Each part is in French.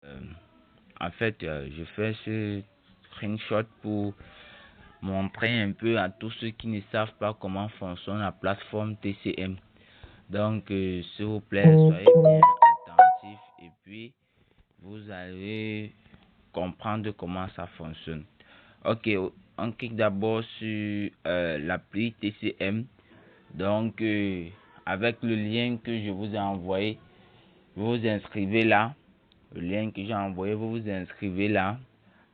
Euh, je fais ce screenshot pour montrer un peu à tous ceux qui ne savent pas comment fonctionne la plateforme TCM. Donc, s'il vous plaît, soyez bien attentifs et puis vous allez comprendre comment ça fonctionne. Ok, on clique d'abord sur l'appli TCM. Donc, avec le lien que je vous ai envoyé, vous vous inscrivez là. Le lien que j'ai envoyé, vous vous inscrivez là.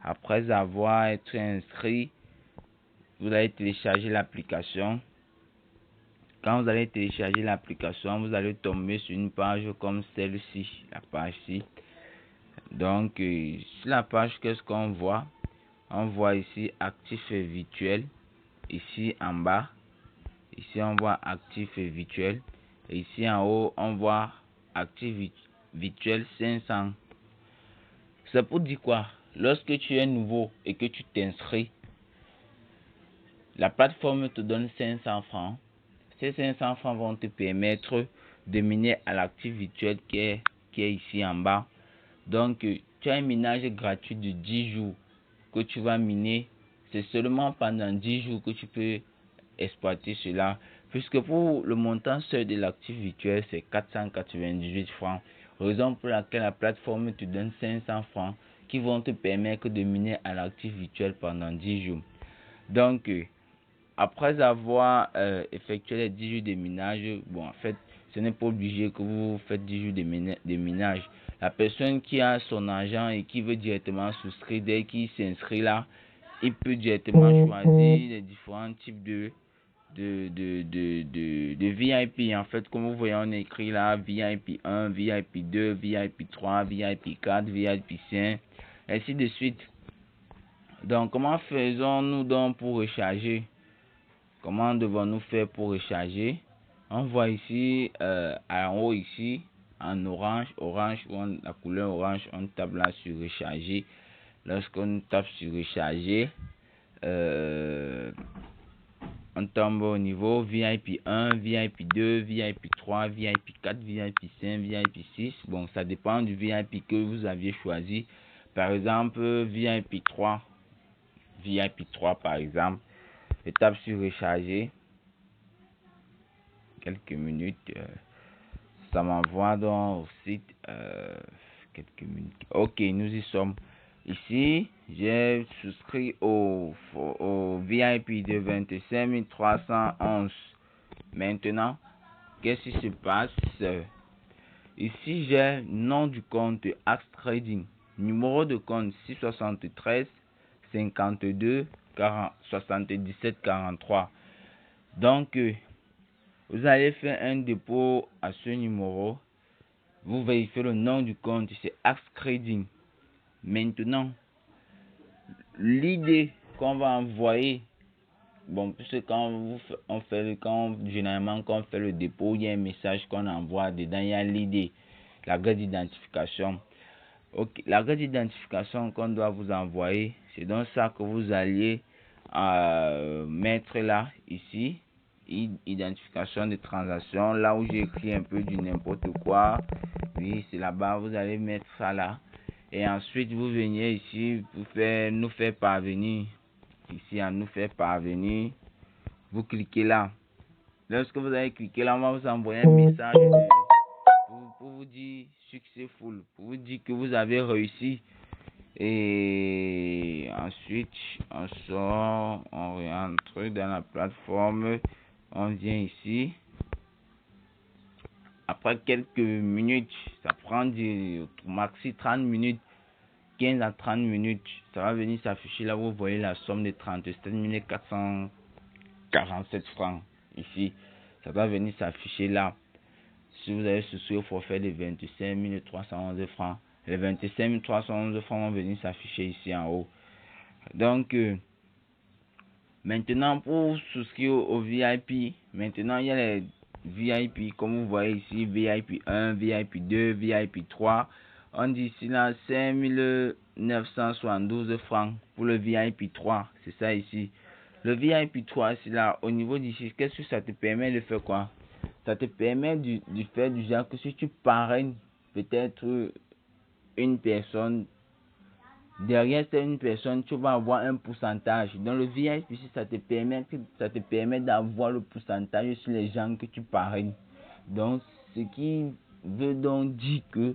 Après avoir été inscrit, vous allez télécharger l'application. Quand vous allez télécharger l'application, vous allez tomber sur une page comme celle-ci, la page-ci. Donc, sur la page, qu'est-ce qu'on voit? On voit ici actif et virtuel. Ici en bas, ici on voit actif et virtuel. Et ici en haut, on voit actif virtuel 500. C'est pour dire quoi? Lorsque tu es nouveau et que tu t'inscris, la plateforme te donne 500 francs. Ces 500 francs vont te permettre de miner à l'actif virtuel qui est ici en bas. Donc, tu as un minage gratuit de 10 jours que tu vas miner. C'est seulement pendant 10 jours que tu peux exploiter cela. Puisque pour le montant seul de l'actif virtuel, c'est 498 francs. Raison pour laquelle la plateforme te donne 500 francs qui vont te permettre de miner à l'actif virtuel pendant 10 jours. Donc, après avoir effectué les 10 jours de minage, bon, en fait, ce n'est pas obligé que vous faites 10 jours de minage. La personne qui a son argent et qui veut directement souscrire, dès qu'il s'inscrit là, il peut directement choisir les différents types de VIP. En fait, comme vous voyez, on écrit là VIP 1, VIP 2, VIP 3, VIP 4, VIP 5, ainsi de suite. Donc, comment faisons-nous donc pour recharger? Comment devons-nous faire pour recharger? On voit ici, en haut ici, en orange, la couleur orange, on tape là sur recharger. Lorsqu'on tape sur recharger, on tombe au niveau VIP 1, VIP 2, VIP 3, VIP 4, VIP 5, VIP 6. Bon, ça dépend du VIP que vous aviez choisi. Par exemple, VIP 3 par exemple. Je tape sur recharger. Quelques minutes. Ça m'envoie dans au site. Quelques minutes. Ok, nous y sommes. Ici, j'ai souscrit au VIP de 25 311. Maintenant, qu'est-ce qui se passe? Ici, j'ai nom du compte Axe Trading. Numéro de compte 673 52 40 77 43. Donc, vous allez faire un dépôt à ce numéro. Vous vérifiez le nom du compte, c'est Axe Trading. Maintenant, l'idée qu'on va envoyer, bon, puisque généralement quand on fait le dépôt, il y a un message qu'on envoie dedans, il y a l'idée, la carte d'identification. Ok, la carte d'identification qu'on doit vous envoyer, c'est donc ça que vous alliez mettre là, ici, identification de transaction, là où j'ai écrit un peu du n'importe quoi. Oui, c'est là-bas, vous allez mettre ça là. Et ensuite, vous venez ici, nous faire parvenir. Ici, à nous faire parvenir. Vous cliquez là. Lorsque vous allez cliquer là, on va vous envoyer un message pour vous dire successful, pour vous dire que vous avez réussi. Et ensuite, on sort, on rentre dans la plateforme, on vient ici. Après quelques minutes, ça prend du maxi 30 minutes, 15 à 30 minutes, ça va venir s'afficher là où vous voyez la somme de 37 447 francs. Ici, ça va venir s'afficher là. Si vous avez souscrit au forfait de 25 311 francs, les 25 311 francs vont venir s'afficher ici en haut. Donc, maintenant, pour souscrire au VIP, maintenant il y a les VIP, comme vous voyez ici, VIP 1, VIP 2, VIP 3. On dit ici là 5972 francs pour le VIP 3. C'est ça ici. Le VIP 3, c'est là, au niveau d'ici, qu'est-ce que ça te permet de faire quoi? Ça te permet de faire du genre que si tu parraines peut-être une personne. Derrière cette une personne, tu vas avoir un pourcentage. Dans le VIP, ça te permet d'avoir le pourcentage sur les gens que tu parraines. Donc, ce qui veut donc dire que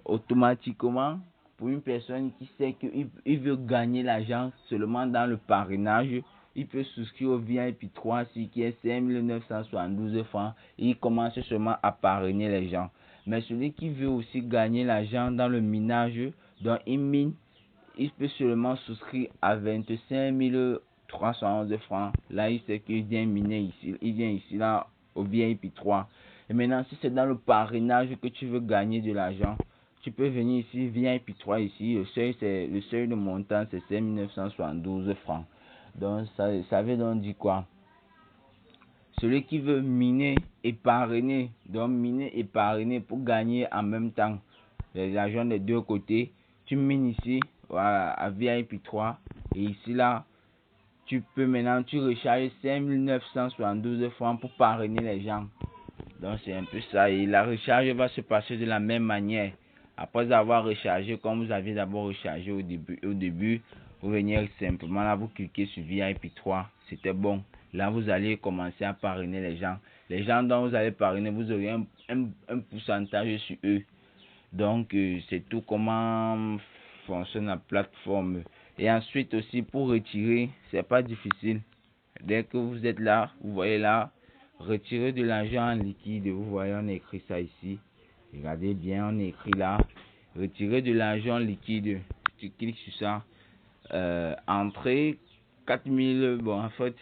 automatiquement, pour une personne qui sait qu'il veut gagner l'argent seulement dans le parrainage, il peut souscrire au VIP 3, ce qui est 5 972 francs, et il commence seulement à parrainer les gens. Mais celui qui veut aussi gagner l'argent dans le minage, donc il mine, il peut seulement souscrire à 25 311 francs. Là, il sait qu'il vient miner ici, il vient ici là au VIP 3. Et maintenant, si c'est dans le parrainage que tu veux gagner de l'argent, tu peux venir ici, VIP 3 ici. Le seuil de montant, c'est 5 972 francs. Donc, ça veut donc dire quoi? Celui qui veut miner et parrainer, donc miner et parrainer pour gagner en même temps l'argent des deux côtés, tu mines ici, voilà, à VIP 3, et ici là, tu recharges 5 972 francs pour parrainer les gens. Donc c'est un peu ça, et la recharge va se passer de la même manière. Après avoir rechargé comme vous aviez d'abord rechargé au début, vous venez simplement là, vous cliquez sur VIP 3, c'était bon. Là, vous allez commencer à parrainer les gens. Les gens dont vous allez parrainer, vous aurez un pourcentage sur eux. Donc, c'est tout comment fonctionne la plateforme. Et ensuite aussi, pour retirer, c'est pas difficile. Dès que vous êtes là, vous voyez là, retirer de l'argent en liquide. Vous voyez, on a écrit ça ici. Regardez bien, on a écrit là. Retirer de l'argent liquide. Tu cliques sur ça. Entrer 4000. Bon, en fait,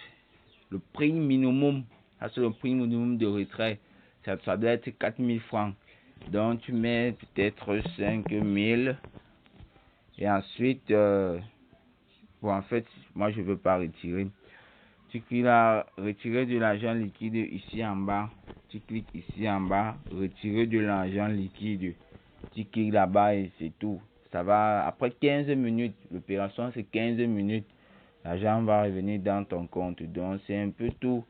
le prix minimum, ça c'est le prix minimum de retrait. Ça doit être 4000 francs. Donc, tu mets peut-être 5000. Et ensuite, bon, en fait, moi, je ne veux pas retirer. Tu cliques là, retirer de l'argent liquide ici en bas. Tu cliques ici en bas, retirer de l'argent liquide. Tu cliques là-bas et c'est tout. Ça va, après 15 minutes, l'opération c'est 15 minutes. L'argent va revenir dans ton compte. Donc, c'est un peu tout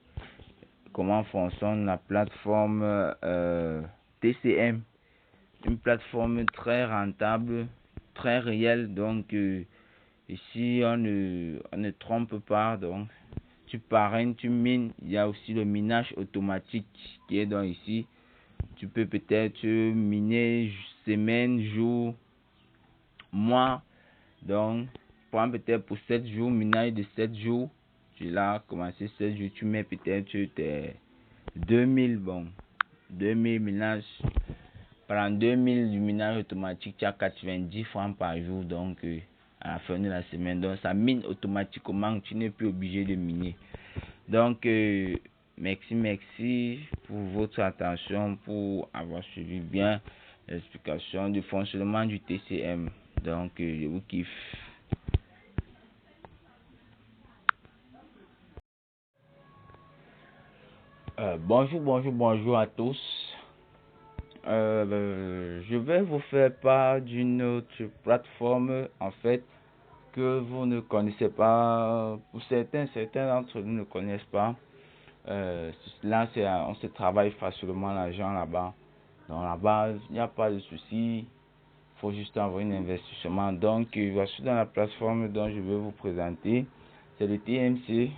comment fonctionne la plateforme TCM. Une plateforme très rentable, très réelle. Donc, ici, on ne trompe pas. Donc, tu parraines, tu mines. Il y a aussi le minage automatique qui est dans ici. Tu peux peut-être miner semaine, jour, mois. Donc, prends peut-être pour 7 jours, minage de 7 jours. Tu l'as commencé 7 jours, tu mets peut-être tes 2000, bon, 2000 minages. Pendant 2000 du minage automatique, tu as 90 francs par jour. Donc, à la fin de la semaine, donc ça mine automatiquement, tu n'es plus obligé de miner. Donc, merci pour votre attention, pour avoir suivi bien l'explication du fonctionnement du TCM. Donc, je vous kiffe. Bonjour à tous. Je vais vous faire part d'une autre plateforme, en fait, que vous ne connaissez pas. Pour certains d'entre vous ne connaissent pas. Là, on se travaille facilement l'argent là-bas. Donc là-bas, il n'y a pas de souci. Il faut juste avoir un investissement. Donc, voici dans la plateforme dont je vais vous présenter. C'est le TMC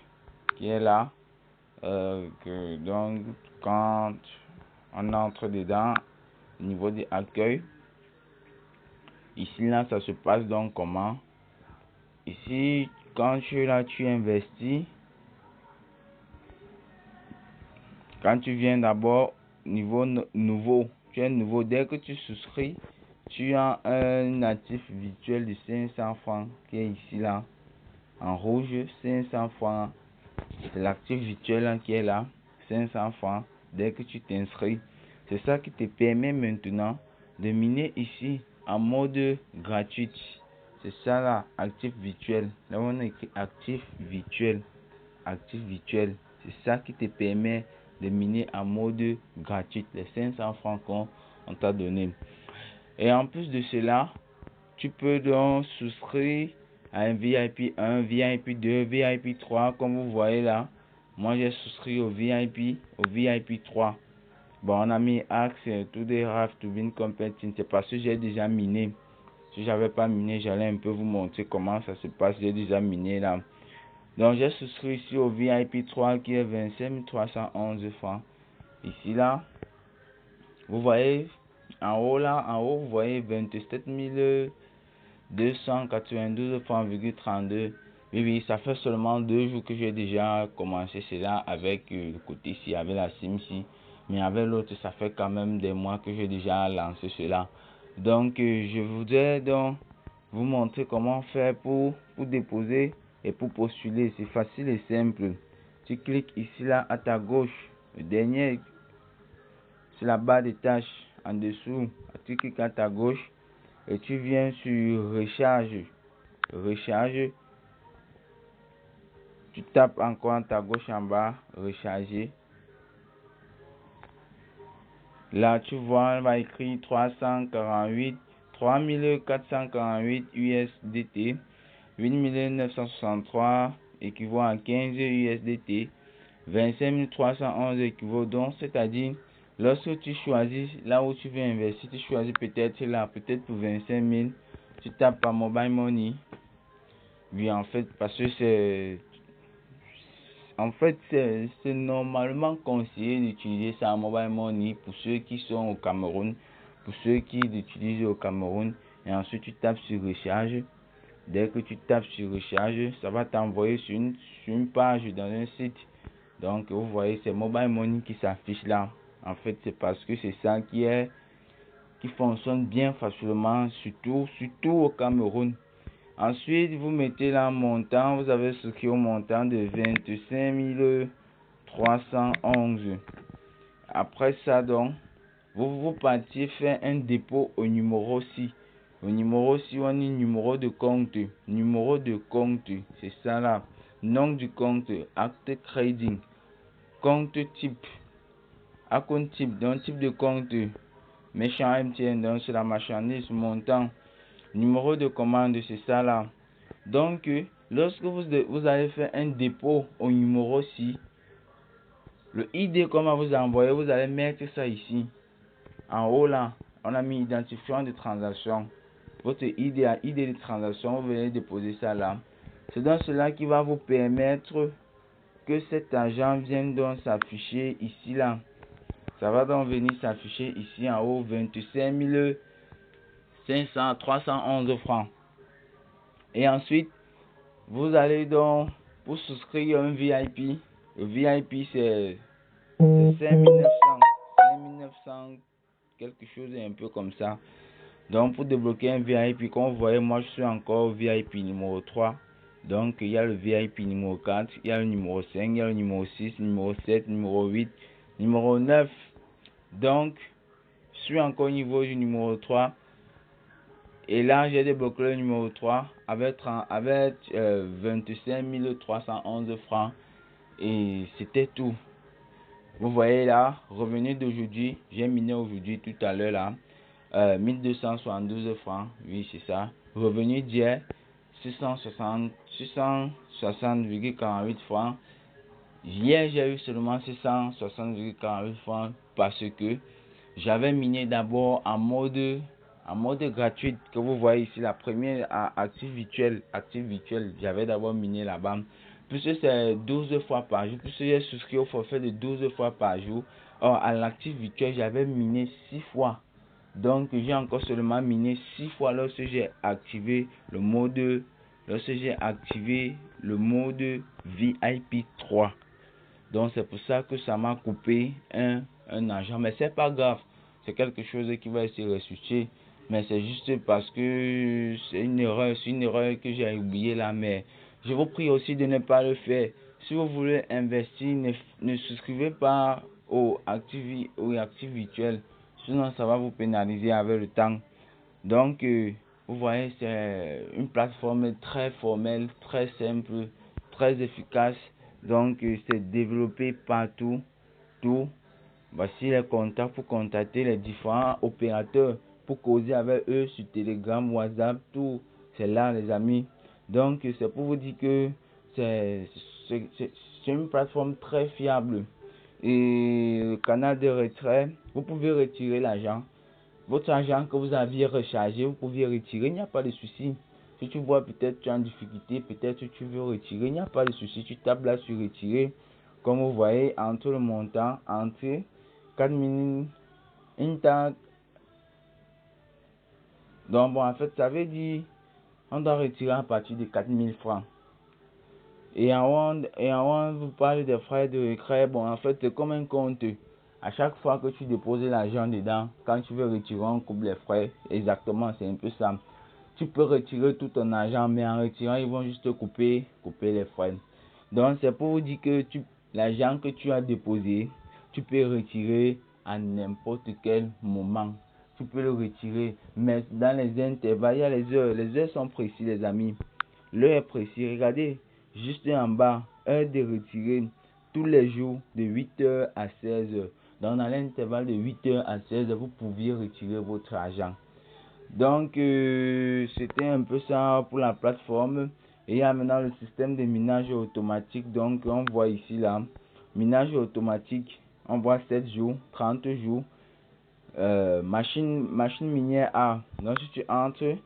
qui est là. Donc, quand on entre dedans, au niveau de l'accueil, ici, là, ça se passe donc comment? Ici, quand tu investis. Quand tu viens d'abord, niveau nouveau, tu es nouveau. Dès que tu souscris, tu as un actif virtuel de 500 francs qui est ici là, en rouge, 500 francs. C'est l'actif virtuel hein, qui est là, 500 francs. Dès que tu t'inscris, c'est ça qui te permet maintenant de miner ici en mode gratuit. C'est ça là, actif virtuel. Là on a écrit actif virtuel. Actif virtuel. C'est ça qui te permet de miner en mode gratuit les 500 francs qu'on t'a donné. Et en plus de cela, tu peux donc souscrire à un VIP 1, VIP 2, VIP 3 comme vous voyez là. Moi j'ai souscrit au VIP 3. Bon, on a mis Axe, tout des RAF, tout bien compétent. C'est parce que j'ai déjà miné. Si j'avais pas miné, j'allais un peu vous montrer comment ça se passe. J'ai déjà miné là. Donc j'ai souscrit ici au VIP 3 qui est 25 311 francs. Ici là, vous voyez en haut là, vous voyez 27 292 francs,32. Oui, ça fait seulement 2 jours que j'ai déjà commencé cela avec le côté ici, avec la SIM-ci. Mais avec l'autre, ça fait quand même des mois que j'ai déjà lancé cela. Donc, je voudrais donc vous montrer comment faire pour déposer et pour postuler. C'est facile et simple. Tu cliques ici là à ta gauche, le dernier, c'est la barre de tâches en dessous. Tu cliques à ta gauche et tu viens sur recharge, tu tapes encore à ta gauche en bas, recharger. Là, tu vois, on va écrire 3448 USDT, 8963 équivaut à 15 USDT, 25 311 équivaut donc, c'est-à-dire, lorsque tu choisis là où tu veux investir, tu choisis peut-être là, peut-être pour 25 000, tu tapes par Mobile Money. Oui, en fait, parce que c'est normalement conseillé d'utiliser ça en Mobile Money pour ceux qui sont au Cameroun, pour ceux qui l'utilisent au Cameroun. Et ensuite, tu tapes sur recharge. Dès que tu tapes sur recharge, ça va t'envoyer sur une page dans un site. Donc, vous voyez, c'est Mobile Money qui s'affiche là. En fait, c'est parce que c'est ça qui fonctionne bien facilement, surtout au Cameroun. Ensuite, vous mettez là montant, vous avez souscrit au montant de 25 311. Après ça, donc, vous partiez faire un dépôt au numéro 6. Au numéro 6, on dit numéro de compte. Numéro de compte, c'est ça là. Nom du compte, acte trading. Compte type. Compte type, donc type de compte. Méchant MTN, donc c'est la marchandise, montant. Numéro de commande, c'est ça là. Donc, lorsque vous allez faire un dépôt au numéro 6, le ID qu'on va vous envoyer, vous allez mettre ça ici. En haut là, on a mis identifiant de transaction. Votre ID de transaction, vous venez déposer ça là. C'est donc cela qui va vous permettre que cet argent vienne donc s'afficher ici là. Ça va donc venir s'afficher ici en haut 25 311 francs. Et ensuite, vous allez donc pour souscrire un VIP. Le VIP c'est 5900 quelque chose un peu comme ça. Donc pour débloquer un VIP, comme vous voyez, moi je suis encore VIP numéro 3. Donc il y a le VIP numéro 4, il y a le numéro 5, il y a le numéro 6, numéro 7, numéro 8, numéro 9. Donc je suis encore au niveau du numéro 3. Et là, j'ai débloqué le numéro 3 avec 25 311 francs. Et c'était tout. Vous voyez là, revenu d'aujourd'hui, j'ai miné aujourd'hui tout à l'heure là. 1272 francs, oui c'est ça. Revenu d'hier, 660,48 francs. Hier, j'ai eu seulement 660,48 francs parce que j'avais miné d'abord en mode gratuit que vous voyez ici. La première actif virtuel, j'avais d'abord miné là-bas. Puisque c'est 12 fois par jour, puisque j'ai souscrit au forfait de 12 fois par jour. Or, à l'actif virtuel, j'avais miné 6 fois. Donc, j'ai encore seulement miné 6 fois lorsque j'ai activé le mode VIP 3. Donc c'est pour ça que ça m'a coupé un argent. Mais c'est pas grave. C'est quelque chose qui va se ressusciter. Mais c'est juste parce que c'est une erreur que j'ai oublié là. Mais je vous prie aussi de ne pas le faire. Si vous voulez investir, ne souscrivez pas au actif virtuel. Sinon ça va vous pénaliser avec le temps. Donc vous voyez, c'est une plateforme très formelle, très simple, très efficace. Donc c'est développé partout. Tout. Voici les contacts pour contacter les différents opérateurs, pour causer avec eux sur Telegram, WhatsApp, tout. C'est là les amis. Donc c'est pour vous dire que c'est une plateforme très fiable. Et le canal de retrait, vous pouvez retirer l'argent. votre argent que vous aviez rechargé, vous pouviez retirer, il n'y a pas de souci. Si tu vois peut-être tu es en difficulté, peut-être tu veux retirer, il n'y a pas de souci. Tu tapes là sur retirer. Comme vous voyez, entre le montant, entre 4000, une taxe. Donc bon, en fait, ça veut dire, on doit retirer à partir de 4000 francs. Et en haut, vous parlez des frais de retrait. Bon, en fait, c'est comme un compte. À chaque fois que tu déposes l'argent dedans, quand tu veux retirer, on coupe les frais. Exactement, c'est un peu ça. Tu peux retirer tout ton argent, mais en retirant, ils vont juste couper les frais. Donc, c'est pour vous dire que l'argent que tu as déposé, tu peux retirer à n'importe quel moment. Tu peux le retirer, mais dans les intervalles, il y a les heures. Les heures sont précises, les amis. L'heure est précise. Regardez, juste en bas, heure de retirer tous les jours de 8h à 16h. Donc, dans l'intervalle de 8h à 16h, vous pouviez retirer votre argent. Donc, c'était un peu ça pour la plateforme. Et il y a maintenant le système de minage automatique. Donc, on voit ici là, minage automatique, on voit 7 jours, 30 jours. Machine minière A. Donc, si tu entres,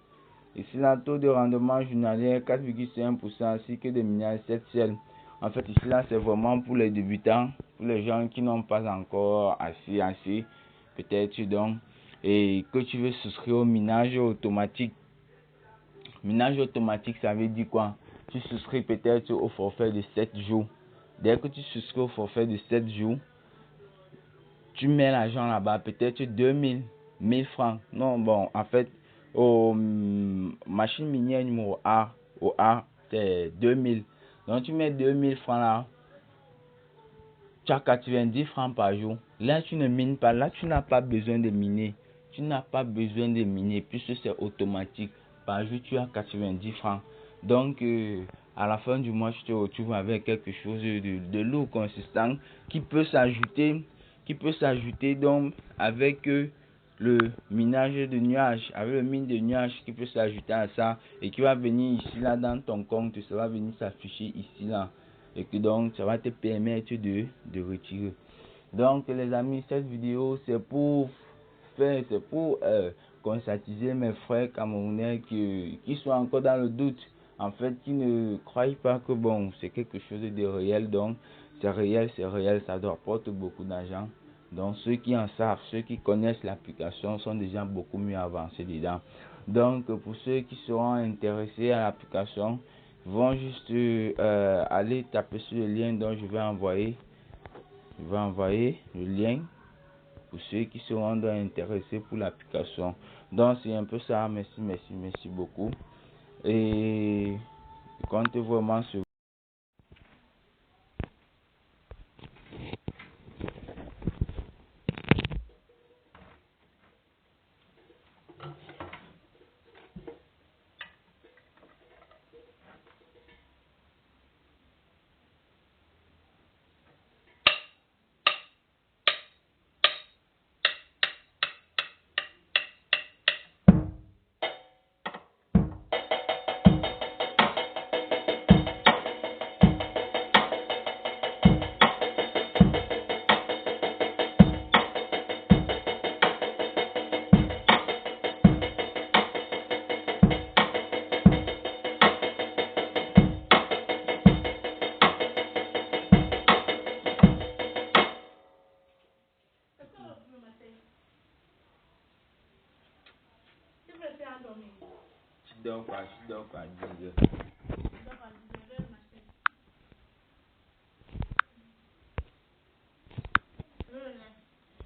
ici là, taux de rendement journalier 4,5%, ainsi que de minage 7 ciel. En fait, ici là, c'est vraiment pour les débutants, pour les gens qui n'ont pas encore assez, peut-être donc, et que tu veux souscrire au minage automatique. Minage automatique, ça veut dire quoi? Tu souscris peut-être au forfait de 7 jours. Dès que tu souscris au forfait de 7 jours, tu mets l'argent là-bas, peut-être 2000, 1000 francs. Non, bon, en fait, au machine minière numéro A, au A, c'est 2000. Donc, tu mets 2000 francs là, tu as 90 francs par jour. Là, tu ne mines pas. Là, tu n'as pas besoin de miner. Tu n'as pas besoin de miner puisque c'est automatique. Par jour, tu as 90 francs. Donc, à la fin du mois, tu te retrouves avec quelque chose de lourd, consistant, qui peut s'ajouter, donc avec le minage de nuages, avec le mine de nuages qui peut s'ajouter à ça et qui va venir ici là dans ton compte, ça va venir s'afficher ici là. Et que donc ça va te permettre de retirer. Donc les amis, cette vidéo c'est pour conscientiser mes frères camerounais qui sont encore dans le doute, en fait, qui ne croient pas que bon c'est quelque chose de réel. Donc c'est réel, ça doit apporter beaucoup d'argent. Donc ceux qui en savent, ceux qui connaissent l'application sont déjà beaucoup mieux avancés dedans. Donc pour ceux qui seront intéressés à l'application, vont juste aller taper sur le lien dont je vais envoyer. Le lien pour ceux qui seront intéressés pour l'application. Donc c'est un peu ça. Merci beaucoup. Et je compte vraiment sur tu dors quoi,